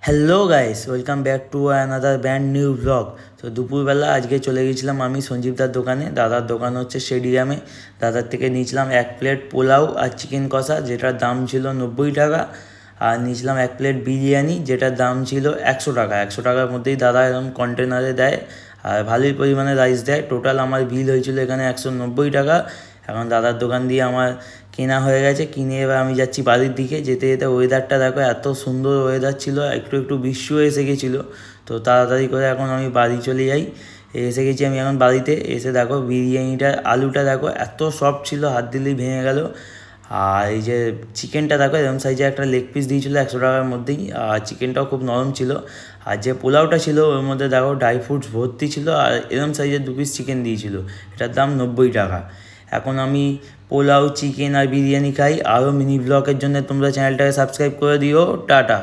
Hello guys, welcome back to another brand new blog. তো দুপুরবেলা আজকে চলে গেছিলাম আমি সঞ্জীবদার দোকানে। দাদার দোকান হচ্ছে স্টেডিয়ামে। দাদার থেকে নিয়েছিলাম 1 প্লেট পোলাও আর চিকেন কষা, যেটার দাম ছিল 90 টাকা। আর নিয়েছিলাম 1 প্লেট বিরিয়ানি, যেটার দাম ছিল 100 টাকা। 100 টাকার মধ্যেই দাদা এরকম কন্টেনারে দেয়, আর ভালোই পরিমাণে রাইস দেয়। টোটাল আমার বিল হয়েছিল এখানে 190 টাকা। এখন দাদার দোকান দিয়ে আমার কেনা হয়ে গেছে, কিনে এবার আমি যাচ্ছি বাড়ির দিকে। যেতে যেতে ওয়েদারটা দেখো, এত সুন্দর ওয়েদার ছিল, একটু একটু বৃষ্টিও এসে গেছিলো। তো তাড়াতাড়ি করে এখন আমি বাড়ি চলে যাই। এসে গেছি আমি এখন বাড়িতে। এসে দেখো বিরিয়ানিটার আলুটা দেখো এত সফট ছিল, হাত দিলেই ভেঙে গেল। আর এই যে চিকেনটা দেখো, এরকম সাইজে একটা লেগ পিস দিয়েছিলো 100 টাকার মধ্যেই, আর চিকেনটাও খুব নরম ছিল। আর যে পোলাওটা ছিল ওর মধ্যে দেখো ড্রাই ফ্রুটস ভর্তি ছিল, আর এরকম সাইজের 2 পিস চিকেন দিয়েছিল। এটার দাম 90 টাকা। এখন আমি পোলাও, চিকেন আর বিরিয়ানি খাই। আরও মিনি ব্লগের জন্য তোমরা চ্যানেলটাকে সাবস্ক্রাইব করে দিও। টাটা।